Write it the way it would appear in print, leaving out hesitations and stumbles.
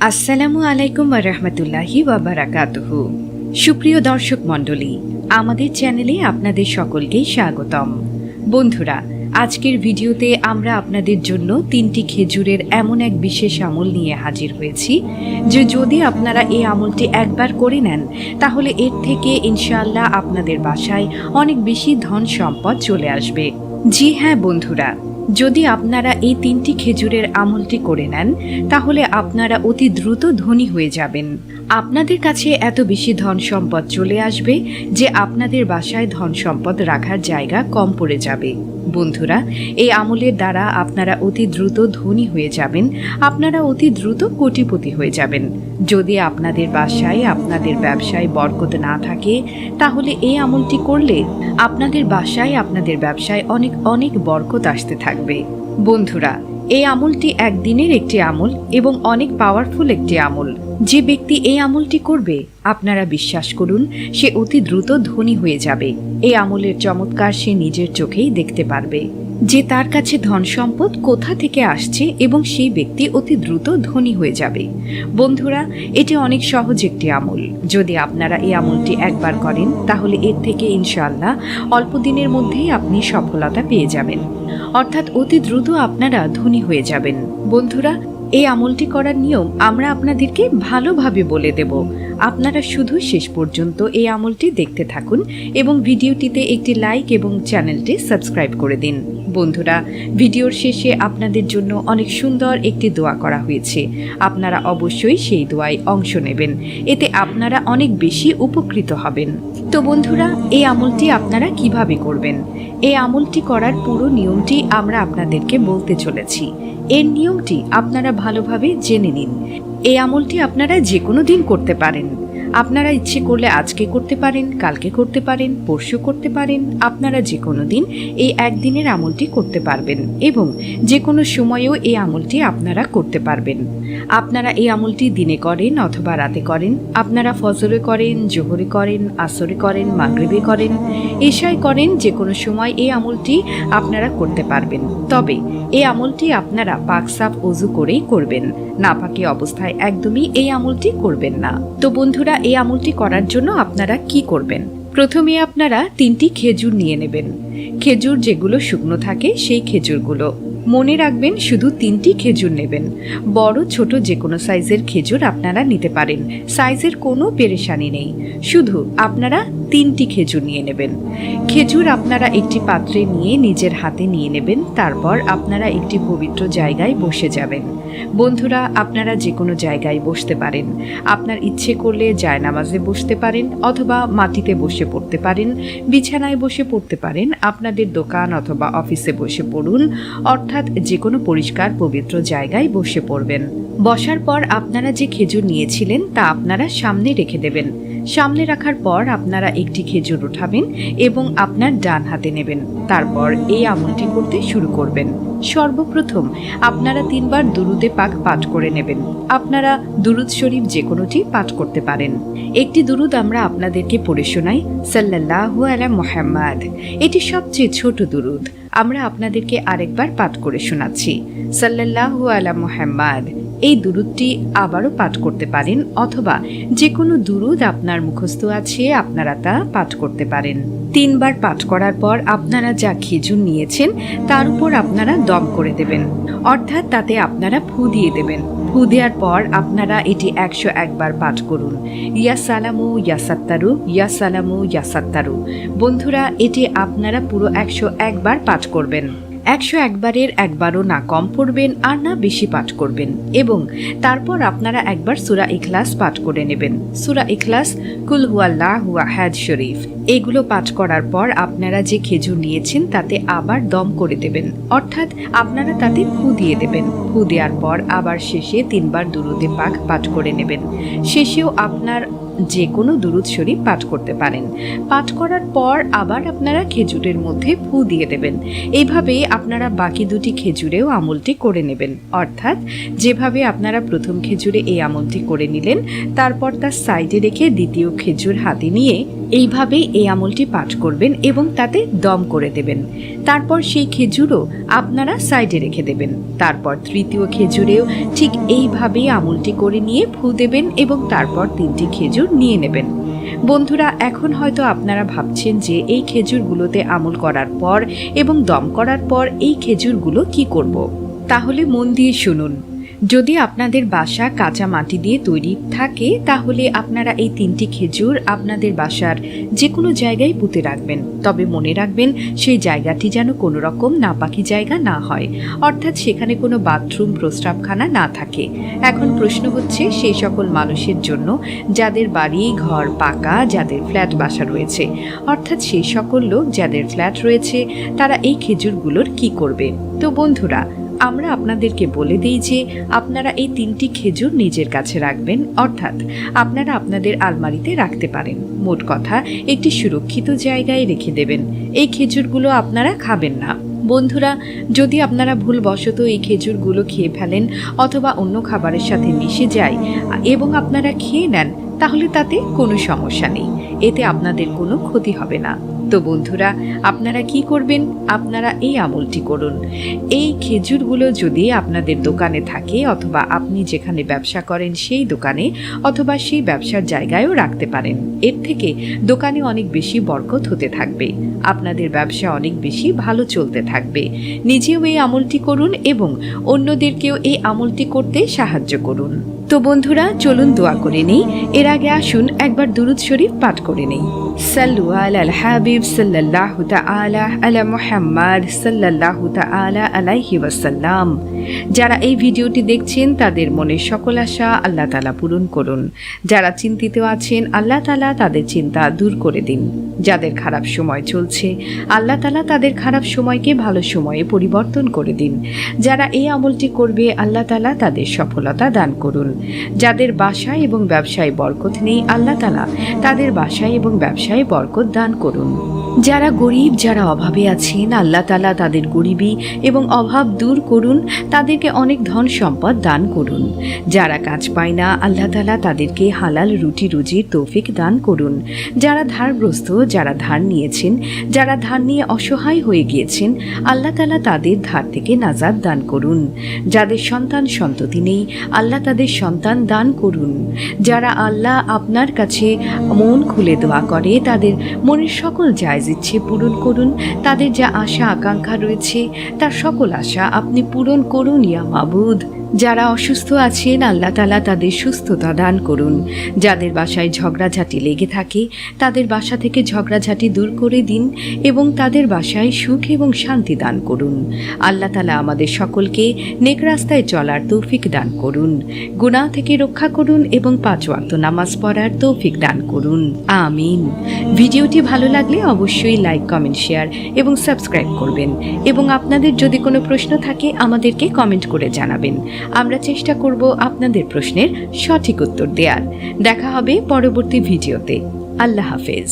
আসসালামু আলাইকুম ওয়া রাহমাতুল্লাহি ওয়া বারাকাতুহু। সুপ্রিয় দর্শক মণ্ডলী, আমাদের চ্যানেলে আপনাদের সকলকেই স্বাগতম। বন্ধুরা, আজকের ভিডিওতে আমরা আপনাদের জন্য 3টি খেজুরের এমন এক বিশেষ আমল নিয়ে হাজির হয়েছি যে যদি আপনারা এই আমলটি একবার করে নেন তাহলে এর থেকে ইনশাআল্লাহ আপনাদের বাসায় অনেক বেশি ধন সম্পদ চলে আসবে। জি হ্যাঁ বন্ধুরা, যদি আপনারা এই 3টি খেজুরের আমলটি করে নেন তাহলে আপনারা অতি দ্রুত ধনী হয়ে যাবেন। আপনাদের কাছে এত বেশি ধন সম্পদ চলে আসবে যে আপনাদের বাসায় ধন সম্পদ রাখার জায়গা কম পড়ে যাবে। বন্ধুরা, এই আমলের দ্বারা আপনারা অতি দ্রুত ধনী হয়ে যাবেন, আপনারা অতি দ্রুত কোটিপতি হয়ে যাবেন। যদি আপনাদের বাসায় আপনাদের ব্যবসায় বরকত না থাকে তাহলে এই আমলটি করলে আপনাদের বাসায় আপনাদের ব্যবসায় অনেক অনেক বরকত আসতে থাকবে। বন্ধুরা, এই আমলটি একদিনের একটি আমল এবং অনেক পাওয়ারফুল একটি আমল। যে ব্যক্তি এই আমলটি করবে আপনারা বিশ্বাস করুন সে অতি দ্রুত ধনী হয়ে যাবে। এই আমলের চমৎকার সে নিজের চোখেই দেখতে পারবে যে তার কাছে ধন সম্পদ কোথা থেকে আসছে এবং সেই ব্যক্তি অতি দ্রুত ধনী হয়ে যাবে। বন্ধুরা, এটি অনেক সহজ একটি আমল। যদি আপনারা এই আমলটি একবার করেন তাহলে এর থেকে ইনশাআল্লাহ অল্প দিনের মধ্যেই আপনি সফলতা পেয়ে যাবেন, অর্থাৎ অতি দ্রুত আপনারা ধনী হয়ে যাবেন। বন্ধুরা, এই আমলটি করার নিয়ম আমরা আপনাদেরকে ভালোভাবে বলে দেব। আপনারা শুধু শেষ পর্যন্ত এই আমলটি দেখতে থাকুন এবং ভিডিওটিতে একটি লাইক এবং চ্যানেলটি সাবস্ক্রাইব করে দিন। বন্ধুরা, ভিডিওর শেষে আপনাদের জন্য অনেক সুন্দর একটি দোয়া করা হয়েছে, আপনারা অবশ্যই সেই দোয়ায় অংশ নেবেন, এতে আপনারা অনেক বেশি উপকৃত হবেন। তো বন্ধুরা, এই আমলটি আপনারা কিভাবে করবেন, এই আমলটি করার পুরো নিয়মটি আমরা আপনাদেরকে বলতে চলেছি। এর নিয়মটি আপনারা ভালোভাবে জেনে নিন। এই আমলটি আপনারা যে কোনো দিন করতে পারেন। আপনারা ইচ্ছে করলে আজকে করতে পারেন, কালকে করতে পারেন, পরশু করতে পারেন। আপনারা যে কোনো দিন এই একদিনের আমলটি করতে পারবেন এবং যে কোনো সময়েও এই আমলটি আপনারা করতে পারবেন। আপনারা এই আমলটি দিনে করেন অথবা রাতে করেন, আপনারা ফজরে করেন, জোহরে করেন, আসরে করেন, মাগরিবে করেন, এশায় করেন, যে কোনো সময় এই আমলটি আপনারা করতে পারবেন। তবে এই আমলটি আপনারা পাক সাফ ওযু করেই করবেন, নাপাকি অবস্থায় একদমই এই আমলটি করবেন না। তো বন্ধুরা, এই আমলটি করার জন্য আপনারা কি করবেন? প্রথমে আপনারা 3টি খেজুর নিয়ে নেবেন। খেজুর যেগুলো শুকনো থাকে সেই খেজুরগুলো মনে রাখবেন, শুধু 3টি খেজুর নেবেন। বড় ছোট যে কোনো সাইজের খেজুর আপনারা নিতে পারেন, সাইজের কোনো পেরেশানি নেই। শুধু আপনারা 3টি খেজুর নিয়ে নেবেন। খেজুর আপনারা একটি পাত্রে নিয়ে নিজের হাতে নিয়ে নেবেন। তারপর আপনারা একটি পবিত্র জায়গায় বসে যাবেন। বন্ধুরা, আপনারা যে কোনো জায়গায় বসতে পারেন। আপনার ইচ্ছে করলে জায়নামাজে বসতে পারেন অথবা মাটিতে বসে পড়তে পারেন, বিছানায় বসে পড়তে পারেন, আপনাদের দোকান অথবা অফিসে বসে পড়ুন, অর্থাৎ যে কোনো পরিষ্কার পবিত্র জায়গায় বসে পড়বেন। বসার পর আপনারা যে খেজুর নিয়েছিলেন তা আপনারা সামনে রেখে দেবেন। সামনে রাখার পর আপনারা একটি খেজুর উঠাবেন এবং আপনার ডান হাতে নেবেন। তারপর এই আমলটি করতে শুরু করবেন। সর্বপ্রথম আপনারা 3 বার দুরুদে পাক পাঠ করে নেবেন। আপনারা দুরুদ শরীফ যে কোনোটি পাঠ করতে পারেন। একটি দুরুদ আমরা আপনাদেরকে পড়ে শোনাই, সাল্লাল্লাহু আলা মুহাম্মাদ। এটি সবচেয়ে ছোট দুরুদ। আমরা আপনাদেরকে আরেকবার পাঠ করে শোনাচ্ছি, সাল্লাল্লাহু আলা মুহাম্মাদ। এই দুরুদটি আবারও পাঠ করতে পারেন অথবা যে কোনো দুরুদ আপনার মুখস্থ আছে আপনারা তা পাঠ করতে পারেন। 3 বার পাঠ করার পর আপনারা যা খেজুর নিয়েছেন তার উপর আপনারা দম করে দেবেন, অর্থাৎ তাতে আপনারা ফু দিয়ে দেবেন। ফু দেওয়ার পর আপনারা এটি 101 বার পাঠ করুন, ইয়া সালামু ইয়া সাত্তারু, ইয়া সালামু ইয়া সাত্তারু। বন্ধুরা, এটি আপনারা পুরো 101 বার পাঠ করবেন। 101 বারের একবারও না কম পড়বেন আর না বেশি পাঠ করবেন এবং তারপর আপনারা একবার সূরা ইখলাস পাঠ করে নেবেন। সূরা ইখলাস, কুল হুয়াল্লাহু আহাদ শরীফ, এগুলো পাঠ করার পর আপনারা যে খেজুর নিয়েছেন তাতে আবার দম করে দেবেন, অর্থাৎ আপনারা তাতে ফু দিয়ে দেবেন। ফু দেওয়ার পর আবার শেষে 3 বার দুরুদে পাক পাঠ করে নেবেন। শেষেও আপনার যে কোনো দুরূদ শরীফ পাঠ করতে পারেন। পাঠ করার পর আবার আপনারা খেজুরের মধ্যে ফু দিয়ে দেবেন। এইভাবে আপনারা বাকি দুটি খেজুরেও আমলটি করে নেবেন। অর্থাৎ যেভাবে আপনারা প্রথম খেজুরে এই আমলটি করে নিলেন, তারপর তার সাইডে রেখে দ্বিতীয় খেজুর হাতে নিয়ে এইভাবেই এই আমলটি পাঠ করবেন এবং তাতে দম করে দেবেন। তারপর সেই খেজুরও আপনারা সাইডে রেখে দেবেন। তারপর তৃতীয় খেজুরেও ঠিক এইভাবেই আমলটি করে নিয়ে ফু দেবেন এবং তারপর 3টি খেজুর নিয়ে নেবেন। বন্ধুরা, এখন হয়তো আপনারা ভাবছেন যে এই খেজুরগুলোতে আমল করার পর এবং দম করার পর এই খেজুরগুলো কি করব। তাহলে মন দিয়ে শুনুন। যদি আপনাদের বাসা কাঁচা মাটি দিয়ে তৈরি থাকে তাহলে আপনারা এই 3টি খেজুর আপনাদের বাসার যে কোনো জায়গায় পুঁতে রাখবেন। তবে মনে রাখবেন সেই জায়গাটি যেন কোনো রকম নাপাকি জায়গা না হয়, অর্থাৎ সেখানে কোনো বাথরুম প্রস্রাবখানা না থাকে। এখন প্রশ্ন হচ্ছে সেই সকল মানুষের জন্য যাদের বাড়ি ঘর পাকা, যাদের ফ্ল্যাট বাসা রয়েছে, অর্থাৎ সেই সকল লোক যাদের ফ্ল্যাট রয়েছে তারা এই খেজুরগুলোর কি করবে। তো বন্ধুরা, আমরা আপনাদেরকে বলে দিই যে আপনারা এই 3টি খেজুর নিজের কাছে রাখবেন, অর্থাৎ আপনারা আপনাদের আলমারিতে রাখতে পারেন। মোট কথা একটি সুরক্ষিত জায়গায় রেখে দেবেন। এই খেজুরগুলো আপনারা খাবেন না। বন্ধুরা, যদি আপনারা ভুলবশত এই খেজুরগুলো খেয়ে ফেলেন অথবা অন্য খাবারের সাথে মিশে যায় এবং আপনারা খেয়ে নেন, তাহলে তাতে কোনো সমস্যা নেই, এতে আপনাদের কোনো ক্ষতি হবে না। তো বন্ধুরা, আপনারা কি করবেন? আপনারা এই আমলটি করুন। এই খেজুরগুলো যদি আপনাদের দোকানে থাকে অথবা আপনি যেখানে ব্যবসা করেন সেই দোকানে অথবা সেই ব্যবসার জায়গায়ও রাখতে পারেন। এর থেকে দোকানে অনেক বেশি বরকত হতে থাকবে, আপনাদের ব্যবসা অনেক বেশি ভালো চলতে থাকবে। নিজেও এই আমলটি করুন এবং অন্যদেরকেও এই আমলটি করতে সাহায্য করুন। তো বন্ধুরা, চলুন দোয়া করে নেই। এর আগে আসুন একবার দুরূদ শরীফ পাঠ করে নেই। সাল্লু আলাল হাবিব সাল্লাল্লাহু তাআলা আলা মুহাম্মদ সাল্লাল্লাহু তাআলা আলাইহি ওয়াসাল্লাম। যারা এই ভিডিওটি দেখছেন তাদের মনের সকল আশা আল্লাহ তাআলা পূরণ করুন। যারা চিন্তিত আছেন আল্লাহ তাআলা তাদের চিন্তা দূর করে দিন। যাদের খারাপ সময় চলছে আল্লাহ তাআলা তাদের খারাপ সময়কে ভালো সময়ে পরিবর্তন করে দিন। যারা এই আমলটি করবে আল্লাহ তাআলা তাদের সফলতা দান করুন। যাদের বাসায় এবং ব্যবসায় বরকত নেই আল্লাহ তাআলা তাদের বাসায় এবং ব্যবসায় বরকত দান করুন। যারা গরিব, যারা অভাবে আছেন আল্লাহ তাআলা তাদের গরিবি এবং অভাব দূর করুন, তাদেরকে অনেক ধন সম্পদ দান করুন। যারা কাজ পায় না আল্লাহ তাআলা তাদেরকে হালাল রুটি রুজির তৌফিক দান করুন। যারা ধারগ্রস্ত, যারা ধার নিয়েছেন, যারা ধার নিয়ে অসহায় হয়ে গিয়েছেন আল্লাহ তাআলা তাদের ধার থেকে নাজাত দান করুন। যাদের সন্তান সন্ততি নেই আল্লাহ তাদের সন্তান দান করুন। যারা আল্লাহ আপনার কাছে মন খুলে দোয়া করে তাদের মনের সকল জায়জ ইচ্ছে পূরণ করুন। তাদের যা আশা আকাঙ্ক্ষা রয়েছে তার সকল আশা আপনি পূরণ করুন ইয়া মাবুদ। যারা অসুস্থ আছেন আল্লাহ তাআলা তাদের সুস্থতা দান করুন। যাদের বাসায় ঝগড়াঝাটি লেগে থাকে তাদের বাসা থেকে ঝগড়াঝাটি দূর করে দিন এবং তাদের বাসায় সুখ এবং শান্তি দান করুন। আল্লাহ তাআলা আমাদের সকলকে নেক রাস্তায় চলার তৌফিক দান করুন, গুনাহ থেকে রক্ষা করুন এবং 5 ওয়াক্ত নামাজ পড়ার তৌফিক দান করুন। আমিন। ভিডিওটি ভালো লাগলে অবশ্যই লাইক, কমেন্ট, শেয়ার এবং সাবস্ক্রাইব করবেন এবং আপনাদের যদি কোনো প্রশ্ন থাকে আমাদেরকে কমেন্ট করে জানাবেন। আমরা চেষ্টা করব আপনাদের প্রশ্নের সঠিক উত্তর দেওয়ার। দেখা হবে পরবর্তী ভিডিওতে। আল্লাহ হাফেজ।